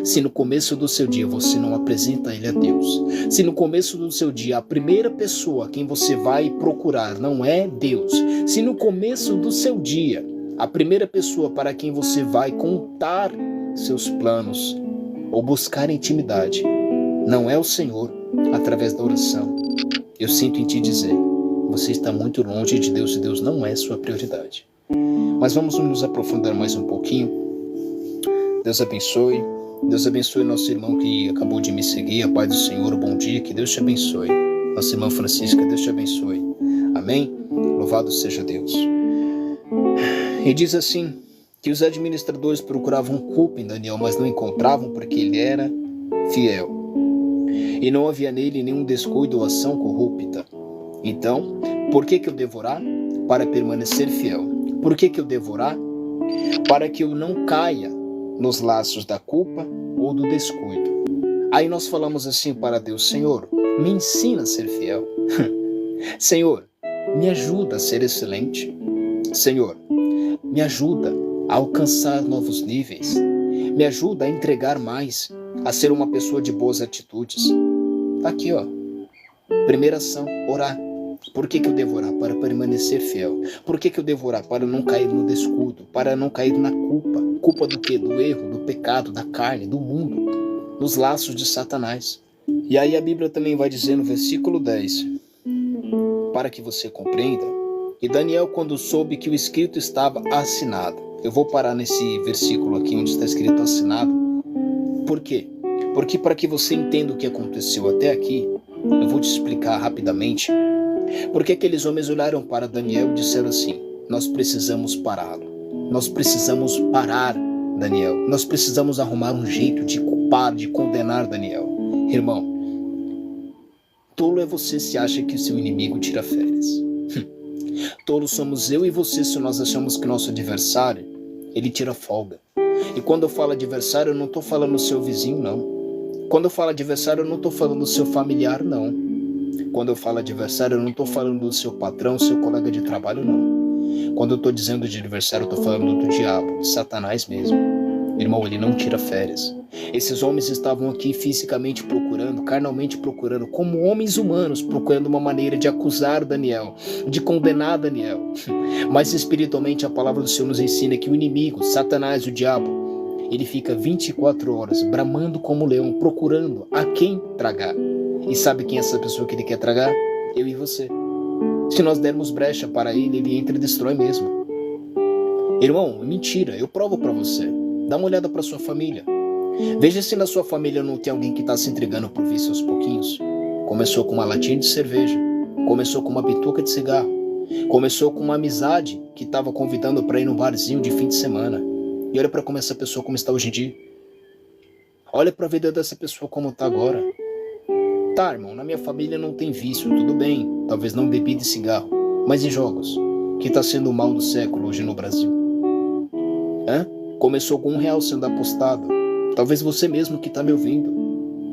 Se no começo do seu dia você não apresenta ele a Deus, se no começo do seu dia a primeira pessoa a quem você vai procurar não é Deus, se no começo do seu dia a primeira pessoa para quem você vai contar seus planos ou buscar intimidade não é o Senhor através da oração, eu sinto em te dizer, você está muito longe de Deus e Deus não é sua prioridade. Mas vamos nos aprofundar mais um pouquinho. Deus abençoe. Deus abençoe nosso irmão que acabou de me seguir. A paz do Senhor, bom dia, que Deus te abençoe. Nossa irmã Francisca, Deus te abençoe. Amém? Louvado seja Deus. E diz assim, que os administradores procuravam culpa em Daniel, mas não encontravam porque ele era fiel. E não havia nele nenhum descuido ou ação corrupta. Então, por que eu devorar? Para permanecer fiel. Por que eu devorar? Para que eu não caia nos laços da culpa ou do descuido. Aí nós falamos assim para Deus, Senhor, me ensina a ser fiel. Senhor, me ajuda a ser excelente. Senhor, me ajuda a alcançar novos níveis. Me ajuda a entregar mais, a ser uma pessoa de boas atitudes. Aqui, ó. Primeira ação, orar. Por que eu devo orar? Para permanecer fiel. Por que eu devo orar? Para não cair no descuido, para não cair na culpa. Culpa do quê? Do erro, do pecado, da carne, do mundo, dos laços de Satanás. E aí a Bíblia também vai dizer no versículo 10, para que você compreenda, e Daniel, quando soube que o escrito estava assinado, eu vou parar nesse versículo aqui onde está escrito assinado. Por quê? Porque para que você entenda o que aconteceu até aqui, eu vou te explicar rapidamente. Porque aqueles homens olharam para Daniel e disseram assim, nós precisamos pará-lo. Nós precisamos parar Daniel. Nós precisamos arrumar um jeito de culpar, de condenar Daniel. Irmão, tolo é você se acha que o seu inimigo tira férias. Tolo somos eu e você se nós achamos que nosso adversário, ele tira folga. E quando eu falo adversário, eu não estou falando do seu vizinho, não. Quando eu falo adversário, eu não estou falando do seu familiar, não. Quando eu falo adversário, eu não estou falando do seu patrão, seu colega de trabalho, não. Quando eu estou dizendo de adversário, eu estou falando do diabo, de Satanás mesmo. Irmão, ele não tira férias. Esses homens estavam aqui fisicamente procurando, carnalmente procurando, como homens humanos, procurando uma maneira de acusar Daniel, de condenar Daniel. Mas espiritualmente a palavra do Senhor nos ensina que o inimigo, Satanás, o diabo, ele fica 24 horas bramando como um leão, procurando a quem tragar. E sabe quem é essa pessoa que ele quer tragar? Eu e você. Se nós dermos brecha para ele, ele entra e destrói mesmo. Irmão, mentira, eu provo para você. Dá uma olhada para sua família. Veja se na sua família não tem alguém que está se entregando por vício aos pouquinhos. Começou com uma latinha de cerveja. Começou com uma bituca de cigarro. Começou com uma amizade que estava convidando para ir no barzinho de fim de semana. E olha para como essa pessoa como está hoje em dia. Olha para a vida dessa pessoa como está agora. Tá, irmão, na minha família não tem vício, tudo bem. Talvez não bebida e cigarro. Mas e jogos? Que está sendo o mal do século hoje no Brasil. Começou com R$1 sendo apostado. Talvez você mesmo que está me ouvindo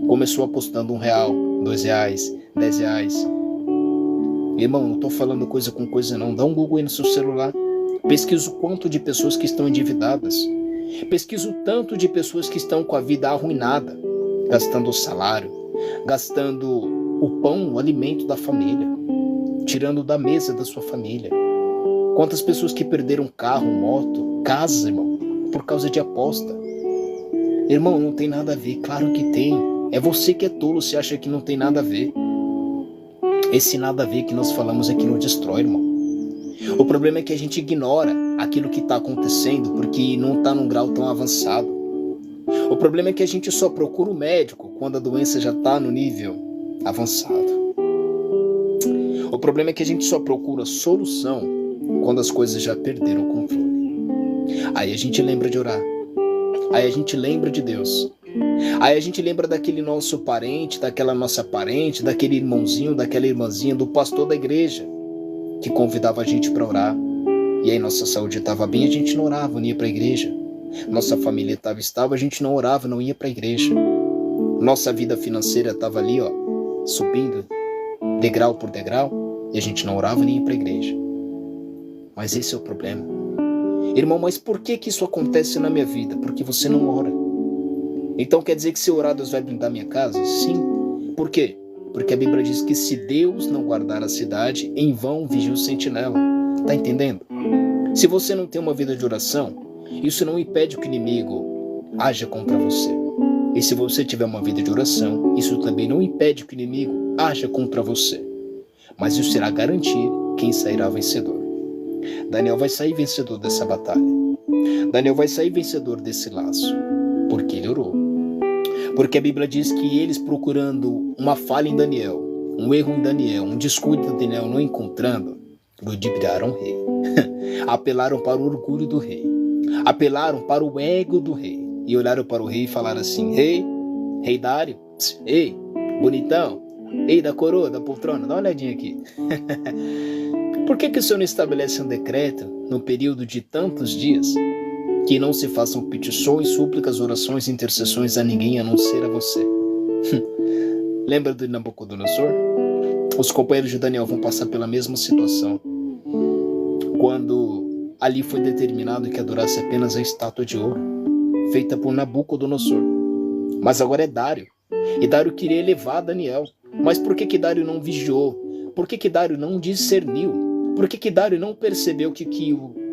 começou apostando R$1, R$2, R$10. Irmão, não estou falando coisa com coisa não. Dá um Google aí no seu celular. Pesquisa o quanto de pessoas que estão endividadas. Pesquisa o tanto de pessoas que estão com a vida arruinada, gastando o salário, gastando o pão, o alimento da família, tirando da mesa da sua família. Quantas pessoas que perderam carro, moto, casa, irmão, por causa de aposta. Irmão, não tem nada a ver, claro que tem. É você que é tolo se acha que não tem nada a ver. Esse nada a ver que nós falamos é que nos destrói, irmão. O problema é que a gente ignora aquilo que está acontecendo porque não está num grau tão avançado. O problema é que a gente só procura o médico quando a doença já está no nível avançado. O problema é que a gente só procura solução quando as coisas já perderam o controle. Aí a gente lembra de orar. Aí a gente lembra de Deus. Aí a gente lembra daquele nosso parente, daquela nossa parente, daquele irmãozinho, daquela irmãzinha, do pastor da igreja que convidava a gente para orar. E aí nossa saúde estava bem, a gente não orava, não ia para a igreja. Nossa família estava estável, a gente não orava, não ia para a igreja. Nossa vida financeira estava ali, ó, subindo degrau por degrau, e a gente não orava nem ia para a igreja. Mas esse é o problema. Irmão, mas por que isso acontece na minha vida? Porque você não ora. Então quer dizer que se eu orar, Deus vai blindar minha casa? Sim. Por quê? Porque a Bíblia diz que se Deus não guardar a cidade, em vão vigia o sentinela. Tá entendendo? Se você não tem uma vida de oração, isso não impede que o inimigo haja contra você. E se você tiver uma vida de oração, isso também não impede que o inimigo haja contra você. Mas isso será garantir quem sairá vencedor. Daniel vai sair vencedor dessa batalha. Daniel vai sair vencedor desse laço, porque ele orou. Porque a Bíblia diz que eles, procurando uma falha em Daniel, um erro em Daniel, um descuido em Daniel não encontrando, ludibriaram o rei. Apelaram para o orgulho do rei. Apelaram para o ego do rei. E olharam para o rei e falaram assim: Rei Dário, ei, bonitão, ei da coroa, da poltrona, dá uma olhadinha aqui. Por que o Senhor não estabelece um decreto no período de tantos dias que não se façam petições, súplicas, orações, intercessões a ninguém a não ser a você? Lembra do Nabucodonosor? Os companheiros de Daniel vão passar pela mesma situação. Quando ali foi determinado que adorasse apenas a estátua de ouro, feita por Nabucodonosor. Mas agora é Dário. E Dário queria elevar Daniel. Mas por que Dário não vigiou? Por que Dário não discerniu? Por que Dário não percebeu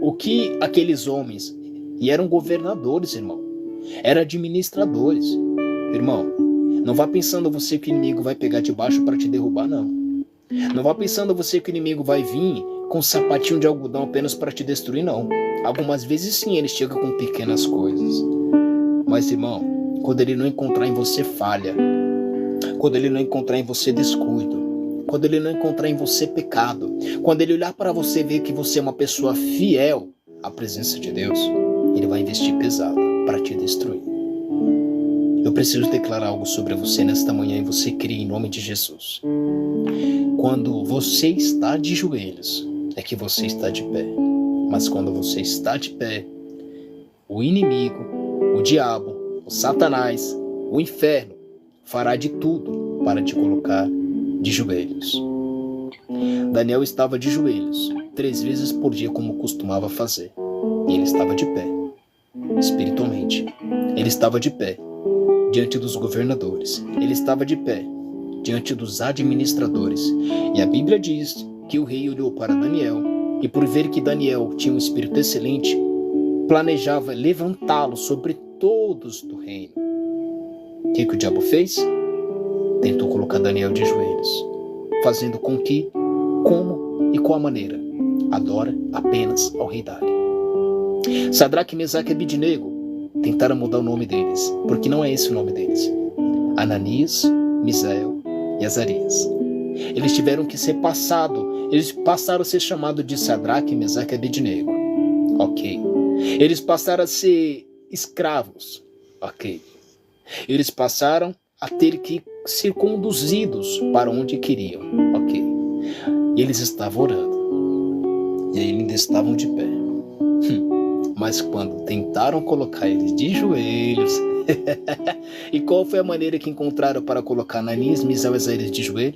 o que aqueles homens, e eram governadores, irmão, eram administradores, irmão, não vá pensando você que o inimigo vai pegar de baixo para te derrubar, não. Não vá pensando você que o inimigo vai vir com um sapatinho de algodão apenas para te destruir, não. Algumas vezes sim, ele chega com pequenas coisas. Mas, irmão, quando ele não encontrar em você falha, quando ele não encontrar em você descuido, quando ele não encontrar em você pecado, quando ele olhar para você e ver que você é uma pessoa fiel à presença de Deus, ele vai investir pesado para te destruir. Eu preciso declarar algo sobre você nesta manhã e você crê em nome de Jesus. Quando você está de joelhos, é que você está de pé. Mas quando você está de pé, o inimigo, o diabo, o Satanás, o inferno fará de tudo para te colocar de joelhos. Daniel estava de joelhos 3 vezes por dia, como costumava fazer. E ele estava de pé, espiritualmente. Ele estava de pé diante dos governadores. Ele estava de pé diante dos administradores. E a Bíblia diz que o rei olhou para Daniel e, por ver que Daniel tinha um espírito excelente, planejava levantá-lo sobre todos do reino. O que o diabo fez? Tentou colocar Daniel de joelhos, fazendo com que, como e qual maneira, adora apenas ao rei Dário. Sadraque, Mesaque e Abednego tentaram mudar o nome deles, porque não é esse o nome deles. Ananias, Misael e Azarias. Eles tiveram que ser eles passaram a ser chamados de Sadraque, Mesaque e Abednego. Ok. Eles passaram a ser escravos. Ok. Eles passaram a ter que ser conduzidos para onde queriam. Ok. E eles estavam orando. E ainda estavam de pé. Mas quando tentaram colocar eles de joelhos... E qual foi a maneira que encontraram para colocar Ananias, Misael e Azarias de joelho?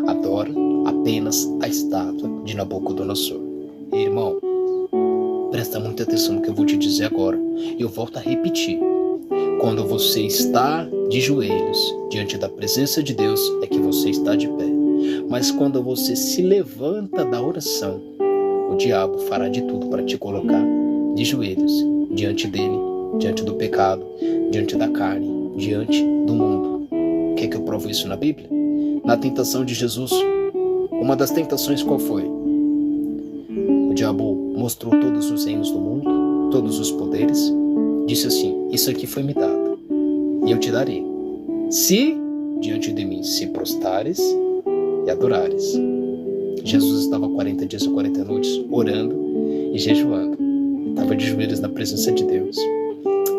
Adora apenas a estátua de Nabucodonosor. Irmão, presta muita atenção no que eu vou te dizer agora. E eu volto a repetir. Quando você está de joelhos diante da presença de Deus, é que você está de pé. Mas quando você se levanta da oração, o diabo fará de tudo para te colocar de joelhos diante dele, diante do pecado, diante da carne, diante do mundo. Quer que eu provo isso na Bíblia? Na tentação de Jesus, uma das tentações qual foi? O diabo mostrou todos os reinos do mundo, todos os poderes, disse assim: isso aqui foi me dado, e eu te darei, se diante de mim se prostrares e adorares. Jesus estava 40 dias e 40 noites orando e jejuando. Estava de joelhos na presença de Deus,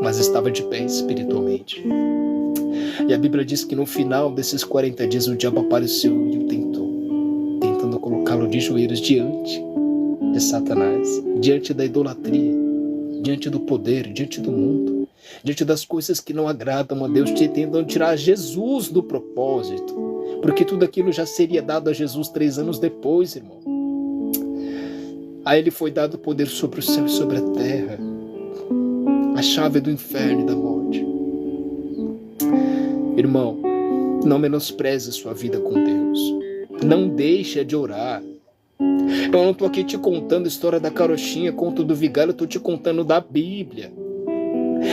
mas estava de pé espiritualmente. E a Bíblia diz que no final desses 40 dias o diabo apareceu e o tentou, tentando colocá-lo de joelhos diante de Satanás, diante da idolatria, diante do poder, diante do mundo, diante das coisas que não agradam a Deus, tentando tirar Jesus do propósito, porque tudo aquilo já seria dado a Jesus 3 anos depois, irmão. A ele foi dado poder sobre o céu e sobre a terra, a chave do inferno e da morte. Irmão, não menospreze a sua vida com Deus. Não deixa de orar. Eu não estou aqui te contando a história da carochinha, conto do vigário, eu estou te contando da Bíblia.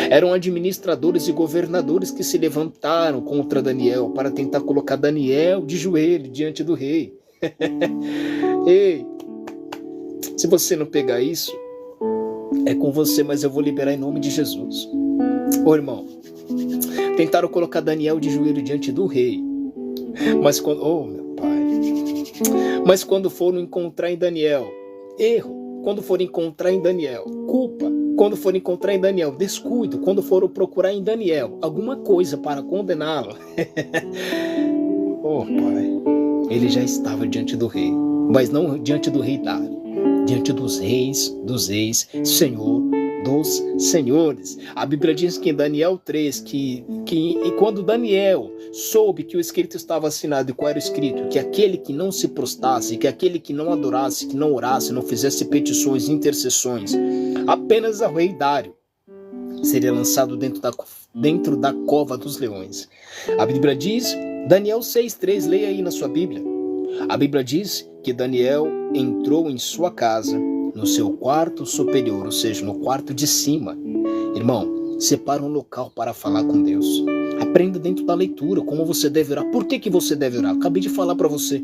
Eram administradores e governadores que se levantaram contra Daniel para tentar colocar Daniel de joelho diante do rei. Ei, se você não pegar isso, é com você, mas eu vou liberar em nome de Jesus. Ô irmão, tentaram colocar Daniel de joelho diante do rei, mas quando, meu pai, mas quando foram encontrar em Daniel erro, quando foram encontrar em Daniel culpa, quando foram encontrar em Daniel descuido, quando foram procurar em Daniel alguma coisa para condená-lo, pai, ele já estava diante do rei, mas não diante do rei Dário, diante dos reis, Senhor dos senhores. A Bíblia diz que em Daniel 3, que quando Daniel soube que o escrito estava assinado e qual era o escrito, que aquele que não se prostrasse, que aquele que não adorasse, que não orasse, não fizesse petições, intercessões, apenas ao rei Dário, seria lançado dentro da cova dos leões. A Bíblia diz, Daniel 6,3, leia aí na sua Bíblia. A Bíblia diz que Daniel entrou em sua casa, no seu quarto superior, ou seja, no quarto de cima. Irmão, separa um local para falar com Deus. Aprenda dentro da leitura como você deve orar. Por que você deve orar? Acabei de falar para você,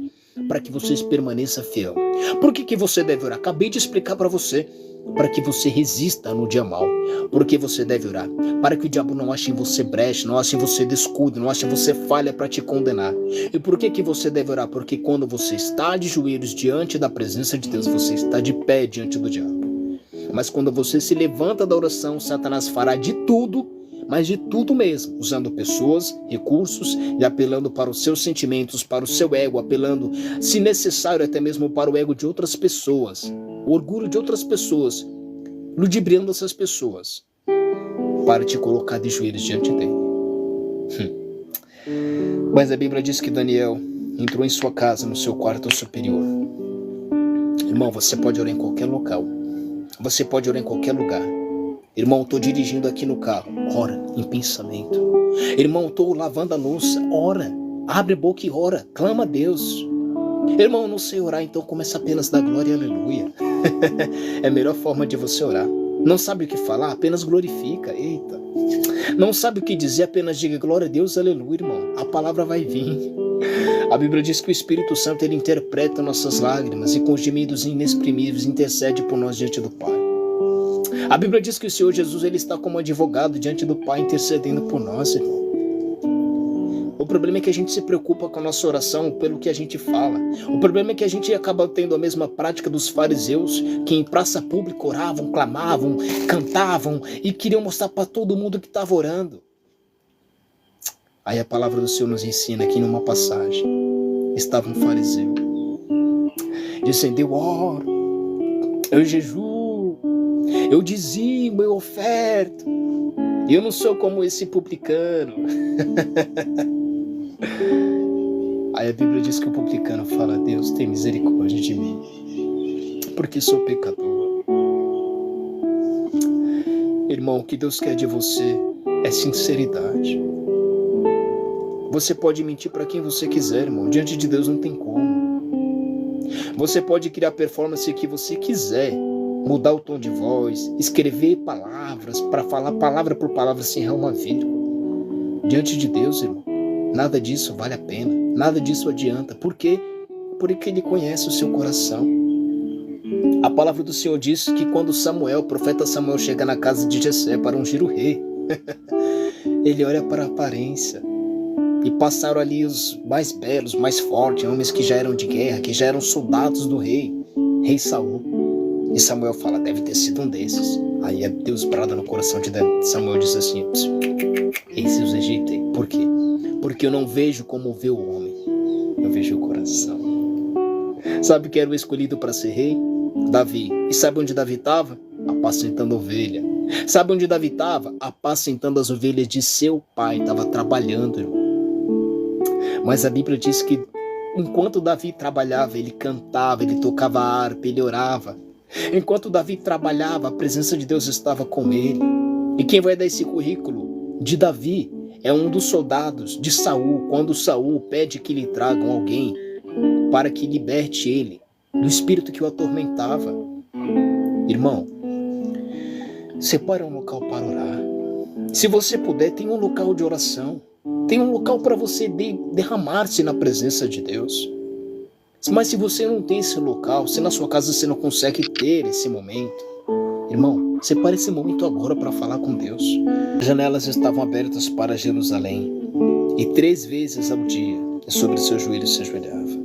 para que você permaneça fiel. Por que você deve orar? Acabei de explicar para você, para que você resista no dia mau. Por que você deve orar? Para que o diabo não ache em você brecha, não ache em você descuido, não ache em você falha para te condenar. E por que você deve orar? Porque quando você está de joelhos diante da presença de Deus, você está de pé diante do diabo. Mas quando você se levanta da oração, Satanás fará de tudo, mas de tudo mesmo, usando pessoas, recursos e apelando para os seus sentimentos, para o seu ego, apelando, se necessário, até mesmo para o ego de outras pessoas, o orgulho de outras pessoas, ludibriando essas pessoas, para te colocar de joelhos diante dele. Mas a Bíblia diz que Daniel entrou em sua casa, no seu quarto superior. Irmão, você pode orar em qualquer local. Você pode orar em qualquer lugar. Irmão, estou dirigindo aqui no carro. Ora em pensamento. Irmão, estou lavando a louça. Ora. Abre a boca e ora. Clama a Deus. Irmão, eu não sei orar, então começa apenas a dar glória e aleluia. É a melhor forma de você orar. Não sabe o que falar? Apenas glorifica. Eita. Não sabe o que dizer? Apenas diga glória a Deus, aleluia, irmão. A palavra vai vir. A Bíblia diz que o Espírito Santo, ele interpreta nossas lágrimas e com gemidos inexprimíveis intercede por nós diante do Pai. A Bíblia diz que o Senhor Jesus, ele está como advogado diante do Pai intercedendo por nós, irmão. O problema é que a gente se preocupa com a nossa oração pelo que a gente fala. O problema é que a gente acaba tendo a mesma prática dos fariseus, que em praça pública oravam, clamavam, cantavam e queriam mostrar para todo mundo que estava orando. Aí a palavra do Senhor nos ensina aqui numa passagem. Estava um fariseu, dizendo: eu oro, eu jejuo, eu dizimo, eu oferto. Eu não sou como esse publicano. Aí a Bíblia diz que o publicano fala: Deus, tem misericórdia de mim, porque sou pecador. Irmão, o que Deus quer de você é sinceridade. Você pode mentir para quem você quiser, irmão. Diante de Deus não tem como. Você pode criar a performance que você quiser, mudar o tom de voz, escrever palavras para falar palavra por palavra sem errar uma vírgula. Diante de Deus, irmão, nada disso vale a pena, nada disso adianta. Por quê? Porque Ele conhece o seu coração. A palavra do Senhor diz que quando o profeta Samuel chega na casa de Jessé para ungir o rei, ele olha para a aparência. E passaram ali os mais belos, mais fortes, homens que já eram de guerra, que já eram soldados do rei Saul. E Samuel fala: deve ter sido um desses. Aí Deus brada no coração de Samuel, diz assim: esses os rejeitei. Por quê? Porque eu não vejo como vê o homem, eu vejo o coração. Sabe quem era o escolhido para ser rei? Davi. E sabe onde Davi estava? Apacentando ovelha. Sabe onde Davi estava? Apacentando as ovelhas de seu pai. Estava trabalhando, irmão. Mas a Bíblia diz que enquanto Davi trabalhava, ele cantava, ele tocava harpa, ele orava. Enquanto Davi trabalhava, a presença de Deus estava com ele. E quem vai dar esse currículo de Davi é um dos soldados de Saul, quando Saul pede que lhe tragam alguém para que liberte ele do espírito que o atormentava. Irmão, separa um local para orar. Se você puder, tem um local de oração. Tem um local para você derramar-se na presença de Deus. Mas se você não tem esse local, se na sua casa você não consegue ter esse momento, irmão, separe esse momento agora para falar com Deus. As janelas estavam abertas para Jerusalém, e 3 vezes ao dia, sobre seus joelhos se ajoelhava.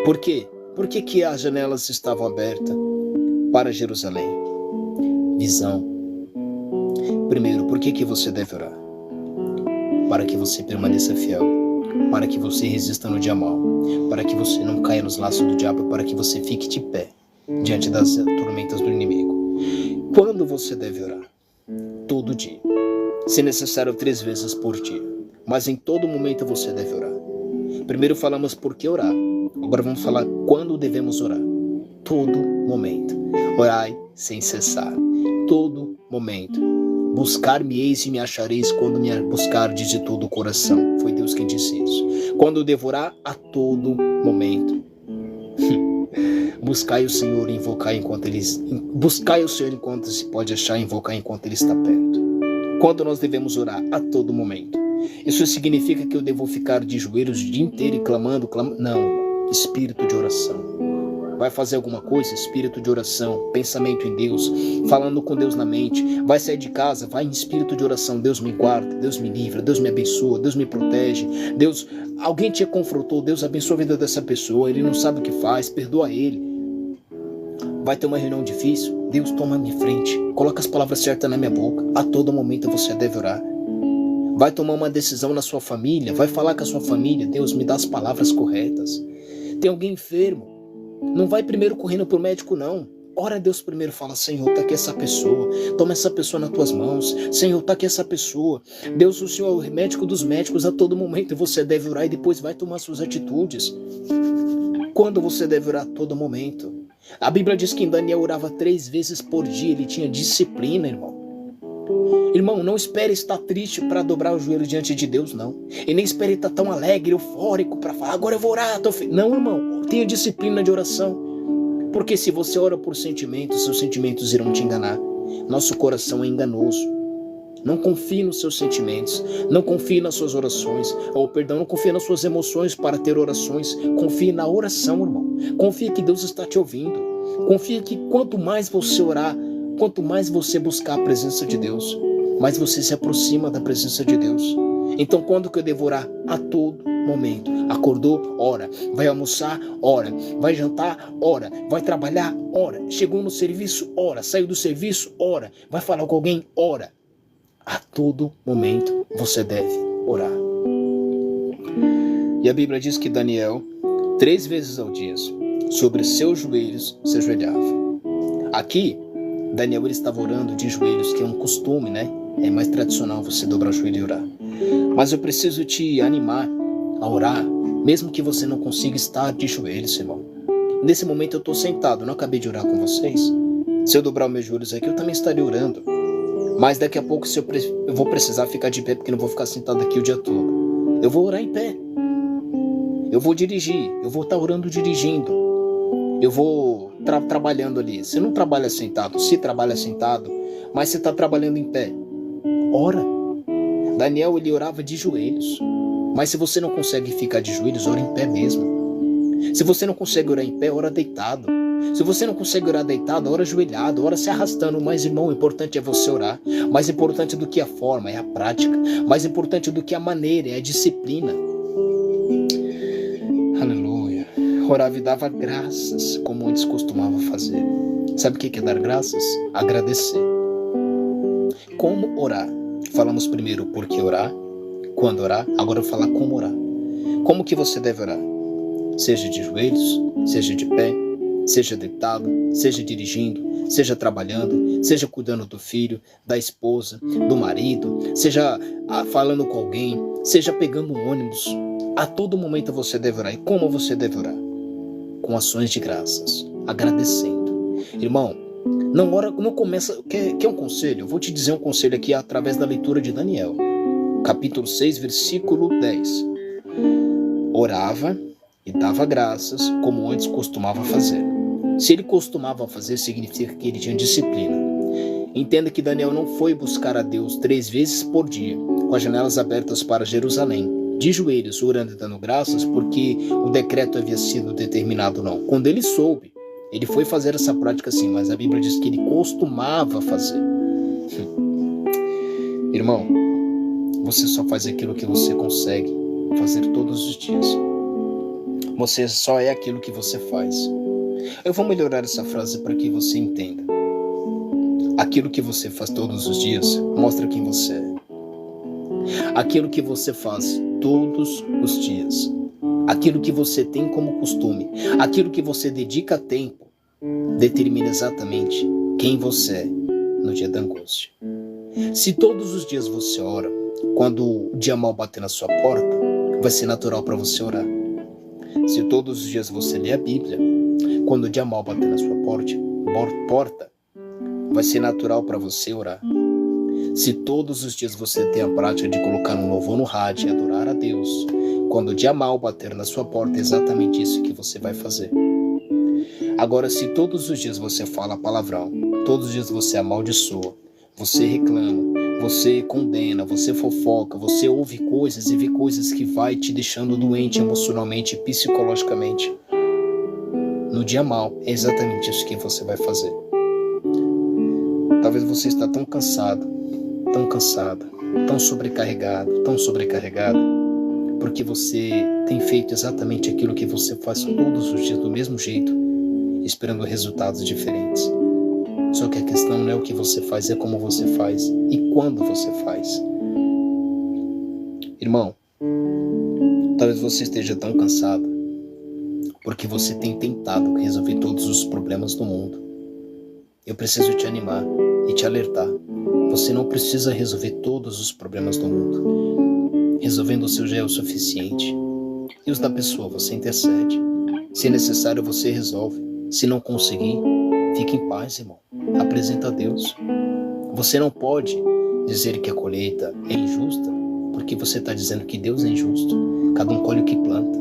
Por quê? Por que as janelas estavam abertas para Jerusalém? Visão. Primeiro, por que você deve orar? Para que você permaneça fiel, para que você resista no dia mal, para que você não caia nos laços do diabo, para que você fique de pé diante das tormentas do inimigo. Quando você deve orar? Todo dia. Se necessário, 3 vezes por dia. Mas em todo momento você deve orar. Primeiro falamos por que orar. Agora vamos falar quando devemos orar. Todo momento. Orai sem cessar. Todo momento. Buscar-me-eis e me achareis quando me buscardes de todo o coração. Foi Deus quem disse isso. Quando eu devo orar? A todo momento. Buscai o Senhor e invocai enquanto Buscai o Senhor enquanto se pode achar, invocar enquanto Ele está perto. Quando nós devemos orar? A todo momento. Isso significa que eu devo ficar de joelhos o dia inteiro e clamando? Não. Espírito de oração. Vai fazer alguma coisa? Espírito de oração, pensamento em Deus, falando com Deus na mente. Vai sair de casa? Vai em espírito de oração. Deus me guarda, Deus me livra, Deus me abençoa, Deus me protege. Deus, alguém te confrontou, Deus abençoa a vida dessa pessoa, ele não sabe o que faz, perdoa ele. Vai ter uma reunião difícil? Deus, toma a minha frente, coloca as palavras certas na minha boca. A todo momento você deve orar. Vai tomar uma decisão na sua família, vai falar com a sua família. Deus, me dá as palavras corretas. Tem alguém enfermo? Não vai primeiro correndo para o médico, não. Ora a Deus primeiro, fala: Senhor, está aqui essa pessoa. Toma essa pessoa nas tuas mãos. Senhor, está aqui essa pessoa. Deus, o Senhor é o médico dos médicos. A todo momento você deve orar e depois vai tomar suas atitudes. Quando você deve orar? A todo momento. A Bíblia diz que em Daniel orava 3 vezes por dia. Ele tinha disciplina, irmão. Irmão, não espere estar triste para dobrar o joelho diante de Deus, não. E nem espere estar tão alegre, eufórico para falar: agora eu vou orar. Não, irmão, tenha disciplina de oração. Porque se você ora por sentimentos, seus sentimentos irão te enganar. Nosso coração é enganoso. Não confie nos seus sentimentos. Não confie nas suas orações. Não confie nas suas emoções para ter orações. Confie na oração, irmão. Confie que Deus está te ouvindo. Confie que quanto mais você orar, quanto mais você buscar a presença de Deus, mais você se aproxima da presença de Deus. Então, quando que eu devo orar? A todo momento. Acordou? Ora. Vai almoçar? Ora. Vai jantar? Ora. Vai trabalhar? Ora. Chegou no serviço? Ora. Saiu do serviço? Ora. Vai falar com alguém? Ora. A todo momento você deve orar. E a Bíblia diz que Daniel, 3 vezes ao dia, sobre seus joelhos se ajoelhava. Aqui, Daniel ele estava orando de joelhos, que é um costume, né? É mais tradicional você dobrar o joelho e orar. Mas eu preciso te animar a orar, mesmo que você não consiga estar de joelhos, irmão. Nesse momento eu estou sentado, não acabei de orar com vocês. Se eu dobrar os meus joelhos aqui, eu também estaria orando. Mas daqui a pouco eu vou precisar ficar de pé, porque não vou ficar sentado aqui o dia todo. Eu vou orar em pé. Eu vou dirigir, eu vou estar orando dirigindo. Eu vou trabalhando ali. Você não trabalha sentado, se trabalha sentado, mas você está trabalhando em pé. Ora. Daniel, ele orava de joelhos. Mas se você não consegue ficar de joelhos, ora em pé mesmo. Se você não consegue orar em pé, ora deitado. Se você não consegue orar deitado, ora ajoelhado, ora se arrastando. Mas, irmão, o importante é você orar. Mais importante do que a forma é a prática. Mais importante do que a maneira é a disciplina. Aleluia. Orava e dava graças, como antes costumava fazer. Sabe o que é dar graças? Agradecer. Como orar? Falamos primeiro por que orar, quando orar, agora eu vou falar como orar. Como que você deve orar? Seja de joelhos, seja de pé, seja deitado, seja dirigindo, seja trabalhando, seja cuidando do filho, da esposa, do marido, seja falando com alguém, seja pegando um ônibus. A todo momento você deve orar. E como você deve orar? Com ações de graças, agradecendo. Irmão, não começa. Quer um conselho? Eu vou te dizer um conselho aqui através da leitura de Daniel. capítulo 6, versículo 10. Orava e dava graças, como antes costumava fazer. Se ele costumava fazer, significa que ele tinha disciplina. Entenda que Daniel não foi buscar a Deus 3 vezes por dia, com as janelas abertas para Jerusalém, de joelhos, orando e dando graças, porque o decreto havia sido determinado, não. Quando ele soube, ele foi fazer essa prática sim, mas a Bíblia diz que ele costumava fazer. Irmão, você só faz aquilo que você consegue fazer todos os dias. Você só é aquilo que você faz. Eu vou melhorar essa frase para que você entenda. Aquilo que você faz todos os dias mostra quem você é. Aquilo que você faz todos os dias, aquilo que você tem como costume, aquilo que você dedica tempo, determina exatamente quem você é no dia da angústia. Se todos os dias você ora, quando o dia mal bater na sua porta, vai ser natural para você orar. Se todos os dias você lê a Bíblia, quando o dia mal bater na sua porta, vai ser natural para você orar. Se todos os dias você tem a prática de colocar um louvor no rádio e adorar a Deus, quando o dia mal bater na sua porta, é exatamente isso que você vai fazer. Agora, se todos os dias você fala palavrão, todos os dias você amaldiçoa, você reclama, você condena, você fofoca, você ouve coisas e vê coisas que vai te deixando doente emocionalmente e psicologicamente, no dia mal, é exatamente isso que você vai fazer. Talvez você está tão cansado, tão cansada, tão sobrecarregada, porque você tem feito exatamente aquilo que você faz todos os dias do mesmo jeito, esperando resultados diferentes. Só que a questão não é o que você faz, é como você faz e quando você faz. Irmão, talvez você esteja tão cansado porque você tem tentado resolver todos os problemas do mundo. Eu preciso te animar e te alertar. Você não precisa resolver todos os problemas do mundo. Resolvendo o seu já é o suficiente. E os da pessoa você intercede. Se necessário você resolve. Se não conseguir, fique em paz, irmão. Apresenta a Deus. Você não pode dizer que a colheita é injusta, porque você está dizendo que Deus é injusto. Cada um colhe o que planta.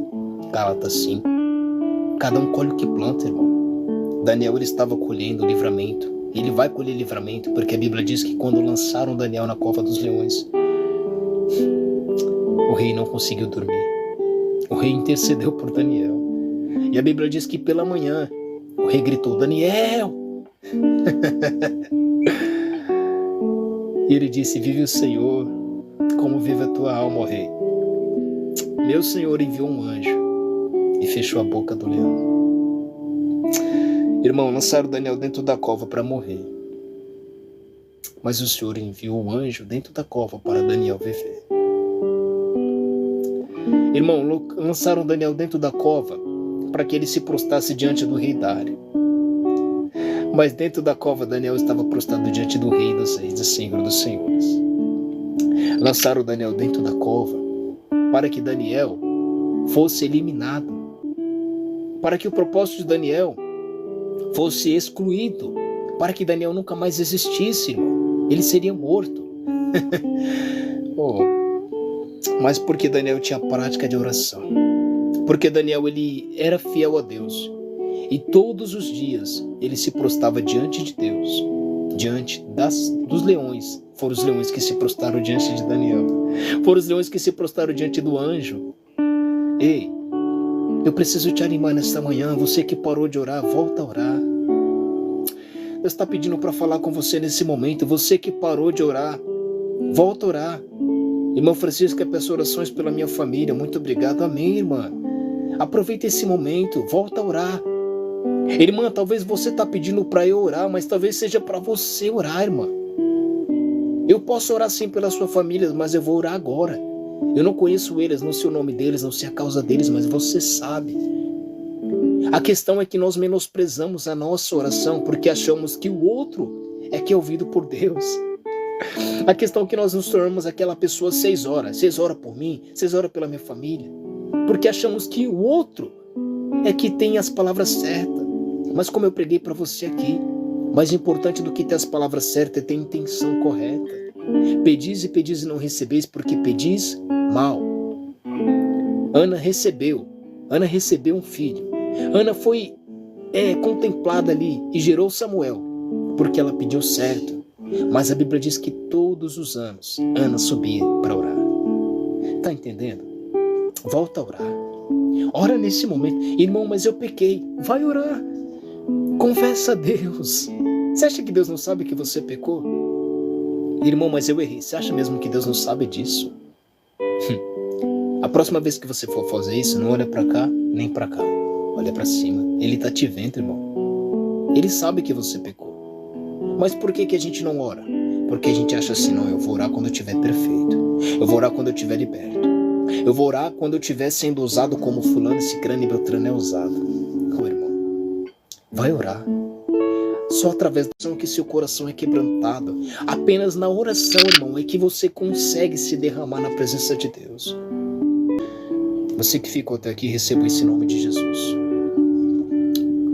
Gálatas 5. Cada um colhe o que planta, irmão. Daniel ele estava colhendo livramento. Ele vai colher livramento, porque a Bíblia diz que quando lançaram Daniel na cova dos leões, o rei não conseguiu dormir. O rei intercedeu por Daniel. E a Bíblia diz que pela manhã, o rei gritou, Daniel! E ele disse, vive o Senhor, como vive a tua alma, ó rei. Meu Senhor enviou um anjo e fechou a boca do leão. Irmão, lançaram Daniel dentro da cova para morrer. Mas o Senhor enviou um anjo dentro da cova para Daniel viver. Irmão, lançaram Daniel dentro da cova para que ele se prostrasse diante do rei Dário. Mas dentro da cova Daniel estava prostrado diante do rei dos reis, do Senhor dos senhores. Lançaram Daniel dentro da cova para que Daniel fosse eliminado. Para que o propósito de Daniel fosse excluído, para que Daniel nunca mais existisse, irmão. Ele seria morto. Mas porque Daniel tinha prática de oração, porque Daniel ele era fiel a Deus, e todos os dias ele se prostrava diante de Deus, diante dos leões. Foram os leões que se prostraram diante de Daniel, foram os leões que se prostraram diante do anjo. Ei, eu preciso te animar nesta manhã. Você que parou de orar, volta a orar. Deus está pedindo para falar com você nesse momento. Você que parou de orar, volta a orar. Irmão Francisco, eu peço orações pela minha família. Muito obrigado. Amém, irmã. Aproveita esse momento, volta a orar. Irmã, talvez você está pedindo para eu orar, mas talvez seja para você orar, irmã. Eu posso orar sim pela sua família, mas eu vou orar agora. Eu não conheço eles, não sei o nome deles, não sei a causa deles, mas você sabe. A questão é que nós menosprezamos a nossa oração porque achamos que o outro é que é ouvido por Deus. A questão é que nós nos tornamos aquela pessoa 6 horas. 6 horas por mim, 6 horas pela minha família. Porque achamos que o outro é que tem as palavras certas. Mas como eu preguei para você aqui, mais importante do que ter as palavras certas é ter a intenção correta. Pedis e pedis e não recebeis, porque pedis mal. Ana recebeu um filho. Ana foi contemplada ali e gerou Samuel, porque ela pediu certo. Mas a Bíblia diz que todos os anos Ana subia para orar. Tá entendendo? Volta a orar. Ora nesse momento. Irmão, mas eu pequei. Vai orar. Confessa a Deus. Você acha que Deus não sabe que você pecou? Irmão, mas eu errei. Você acha mesmo que Deus não sabe disso? A próxima vez que você for fazer isso, não olha para cá nem para cá. Olha para cima. Ele tá te vendo, irmão. Ele sabe que você pecou. Mas por que a gente não ora? Porque a gente acha assim, não, eu vou orar quando eu estiver perfeito. Eu vou orar quando eu estiver liberto. Eu vou orar quando eu estiver sendo usado como fulano, cicrano e beltrano é usado. Ô, irmão, vai orar. Só através da oração que seu coração é quebrantado. Apenas na oração, irmão, é que você consegue se derramar na presença de Deus. Você que ficou até aqui, receba esse nome de Jesus.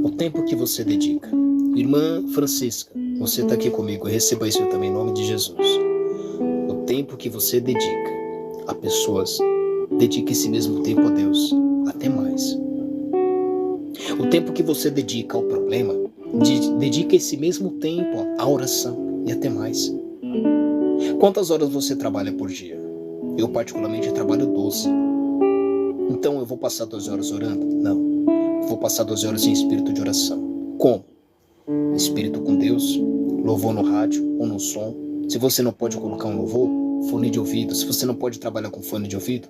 O tempo que você dedica. Irmã Francisca, você está aqui comigo, receba isso também em nome de Jesus. O tempo que você dedica a pessoas, dedique esse mesmo tempo a Deus, até mais. O tempo que você dedica ao problema, dedica esse mesmo tempo à oração e até mais. Quantas horas você trabalha por dia? Eu particularmente trabalho 12. Então eu vou passar 12 horas orando? Não. Vou passar 12 horas em espírito de oração. Como? Espírito com Deus, louvor no rádio ou no som. Se você não pode colocar um louvor, fone de ouvido. Se você não pode trabalhar com fone de ouvido,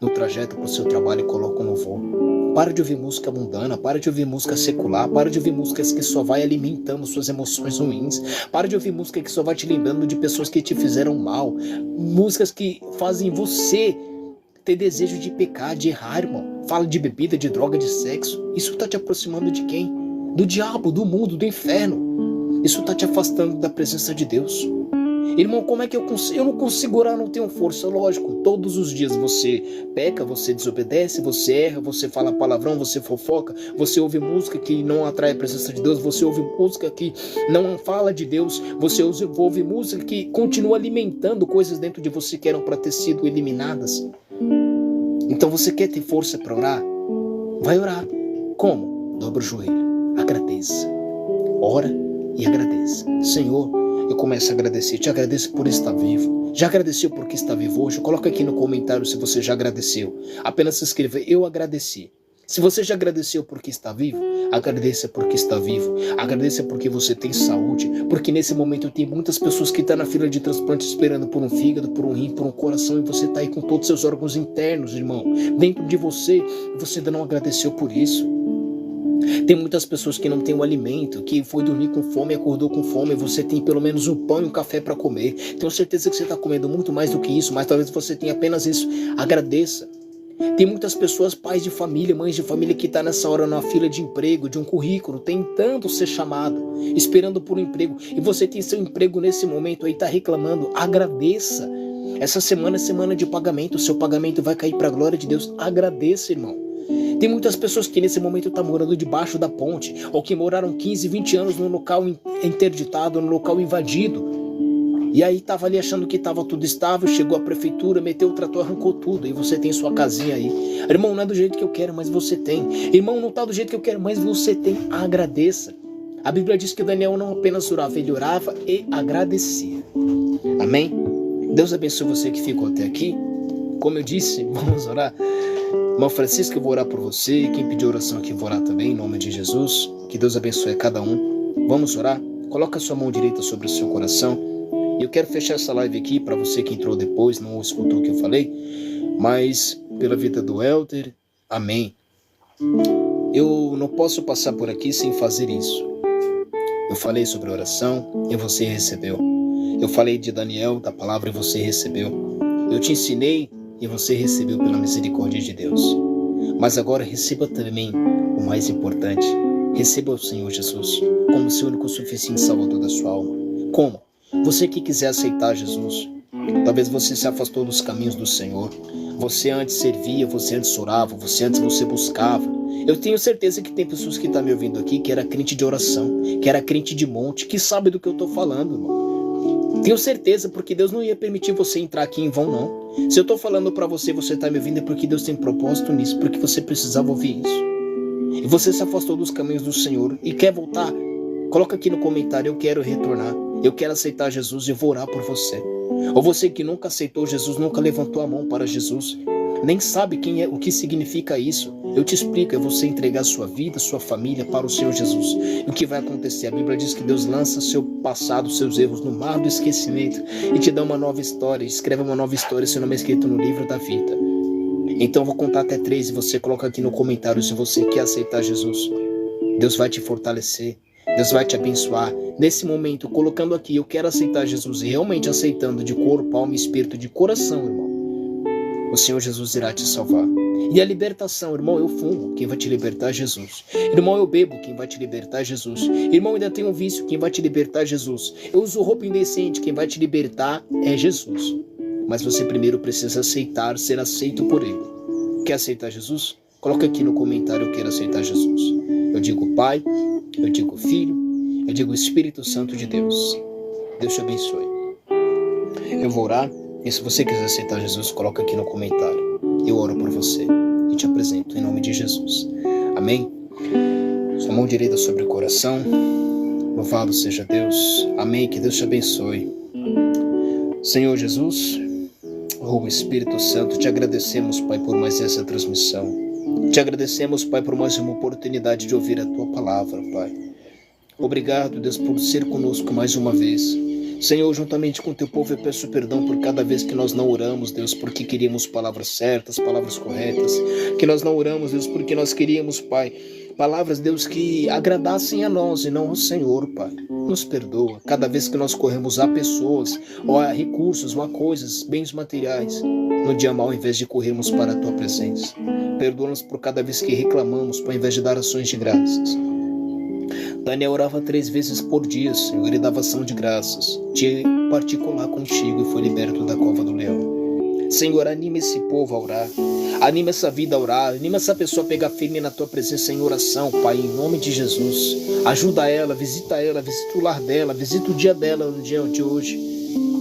no trajeto para o seu trabalho coloca um louvor. Para de ouvir música mundana, para de ouvir música secular, para de ouvir músicas que só vai alimentando suas emoções ruins, para de ouvir música que só vai te lembrando de pessoas que te fizeram mal, músicas que fazem você ter desejo de pecar, de errar, irmão. Fala de bebida, de droga, de sexo. Isso está te aproximando de quem? Do diabo, do mundo, do inferno. Isso está te afastando da presença de Deus. Irmão, como é que eu não consigo orar, não tenho força? Lógico, todos os dias você peca, você desobedece, você erra, você fala palavrão, você fofoca, você ouve música que não atrai a presença de Deus, você ouve música que não fala de Deus, você ouve música que continua alimentando coisas dentro de você que eram para ter sido eliminadas. Então você quer ter força para orar? Vai orar. Como? Dobra o joelho. Agradeça. Ora e agradeça. Senhor, eu começo a agradecer. Te agradeço por estar vivo. Já agradeceu porque está vivo hoje? Coloca aqui no comentário se você já agradeceu. Apenas se escreva, eu agradeci. Se você já agradeceu porque está vivo, agradeça porque está vivo. Agradeça porque você tem saúde. Porque nesse momento tem muitas pessoas que estão na fila de transplante esperando por um fígado, por um rim, por um coração. E você está aí com todos os seus órgãos internos, irmão. Dentro de você, e você ainda não agradeceu por isso. Tem muitas pessoas que não têm o alimento, que foi dormir com fome e acordou com fome. Você tem pelo menos um pão e um café para comer. Tenho certeza que você está comendo muito mais do que isso, mas talvez você tenha apenas isso. Agradeça. Tem muitas pessoas, pais de família, mães de família, que estão nessa hora na fila de emprego, de um currículo, tentando ser chamado, esperando por um emprego. E você tem seu emprego nesse momento aí, está reclamando. Agradeça. Essa semana é semana de pagamento. O seu pagamento vai cair para a glória de Deus. Agradeça, irmão. Tem muitas pessoas que nesse momento estão morando debaixo da ponte, ou que moraram 15, 20 anos num local interditado, num local invadido. E aí estava ali achando que estava tudo estável, chegou a prefeitura, meteu o trator, arrancou tudo, e você tem sua casinha aí. Irmão, não é do jeito que eu quero, mas você tem. Irmão, não está do jeito que eu quero, mas você tem. Agradeça. A Bíblia diz que Daniel não apenas orava, ele orava e agradecia. Amém? Deus abençoe você que ficou até aqui. Como eu disse, vamos orar. Irmão Francisco, eu vou orar por você. Quem pediu oração aqui, eu vou orar também, em nome de Jesus. Que Deus abençoe cada um. Vamos orar? Coloca a sua mão direita sobre o seu coração. E eu quero fechar essa live aqui para você que entrou depois, não escutou o que eu falei, mas pela vida do Elder, amém. Eu não posso passar por aqui sem fazer isso. Eu falei sobre oração e você recebeu. Eu falei de Daniel, da palavra, e você recebeu. Eu te ensinei e você recebeu pela misericórdia de Deus. Mas agora receba também o mais importante. Receba o Senhor Jesus como seu único suficiente salvador da sua alma. Como? Você que quiser aceitar Jesus, talvez você se afastou dos caminhos do Senhor. Você antes servia, você antes orava, você buscava. Eu tenho certeza que tem pessoas que estão me ouvindo aqui que era crente de oração, que era crente de monte, que sabe do que eu estou falando, irmão. Tenho certeza, porque Deus não ia permitir você entrar aqui em vão, não. Se eu tô falando para você, você tá me ouvindo, é porque Deus tem propósito nisso, porque você precisava ouvir isso. E você se afastou dos caminhos do Senhor e quer voltar, coloca aqui no comentário: eu quero retornar, eu quero aceitar Jesus, eu vou orar por você. Ou você que nunca aceitou Jesus, nunca levantou a mão para Jesus, nem sabe o que significa isso. Eu te explico: é você entregar sua vida, sua família para o Senhor Jesus. E o que vai acontecer? A Bíblia diz que Deus lança seu passado, seus erros no mar do esquecimento e te dá uma nova história, escreve uma nova história, seu nome é escrito no livro da vida. Então eu vou contar até 3 e você coloca aqui no comentário se você quer aceitar Jesus. Deus vai te fortalecer, Deus vai te abençoar. Nesse momento, colocando aqui: eu quero aceitar Jesus, e realmente aceitando de corpo, alma e espírito, de coração, irmão, o Senhor Jesus irá te salvar. E a libertação: irmão, eu fumo, quem vai te libertar é Jesus. Irmão, eu bebo, quem vai te libertar é Jesus. Irmão, ainda tenho um vício, quem vai te libertar é Jesus. Eu uso roupa indecente, quem vai te libertar é Jesus. Mas você primeiro precisa aceitar, ser aceito por Ele. Quer aceitar Jesus? Coloca aqui no comentário: eu quero aceitar Jesus. Eu digo Pai, eu digo Filho, eu digo Espírito Santo de Deus. Deus te abençoe. Eu vou orar, e se você quiser aceitar Jesus, coloca aqui no comentário. Eu oro por você e te apresento em nome de Jesus. Amém? Sua mão direita sobre o coração. Louvado seja Deus. Amém. Que Deus te abençoe. Senhor Jesus, oh Espírito Santo, te agradecemos, Pai, por mais essa transmissão. Te agradecemos, Pai, por mais uma oportunidade de ouvir a Tua palavra, Pai. Obrigado, Deus, por ser conosco mais uma vez. Senhor, juntamente com o Teu povo, eu peço perdão por cada vez que nós não oramos, Deus, porque queríamos palavras certas, palavras corretas. Que nós não oramos, Deus, porque nós queríamos, Pai, palavras, Deus, que agradassem a nós e não ao Senhor, Pai. Nos perdoa cada vez que nós corremos a pessoas, ou a recursos, ou a coisas, bens materiais, no dia mau, ao invés de corrermos para a Tua presença. Perdoa-nos por cada vez que reclamamos, Pai, ao invés de dar ações de graças. Daniel orava 3 vezes por dia, Senhor, ele dava ação de graças, de particular contigo, e foi liberto da cova do leão. Senhor, anima esse povo a orar, anima essa vida a orar, anima essa pessoa a pegar firme na Tua presença em oração, Pai, em nome de Jesus. Ajuda ela, visita o lar dela, visita o dia dela no dia de hoje.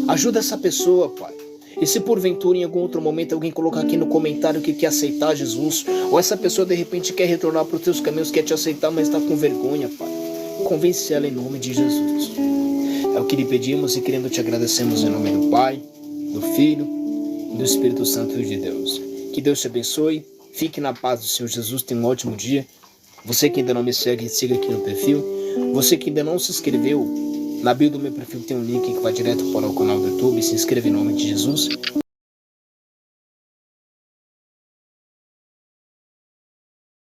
Ajuda essa pessoa, Pai. E se porventura em algum outro momento alguém colocar aqui no comentário que quer aceitar Jesus, ou essa pessoa de repente quer retornar para os Teus caminhos, quer te aceitar, mas está com vergonha, Pai, convence ela em nome de Jesus. É o que lhe pedimos e querendo te agradecemos em nome do Pai, do Filho e do Espírito Santo de Deus. Que Deus te abençoe, fique na paz do Senhor Jesus, tenha um ótimo dia. Você que ainda não me segue, siga aqui no perfil. Você que ainda não se inscreveu, na bio do meu perfil tem um link que vai direto para o canal do YouTube, se inscreva em nome de Jesus.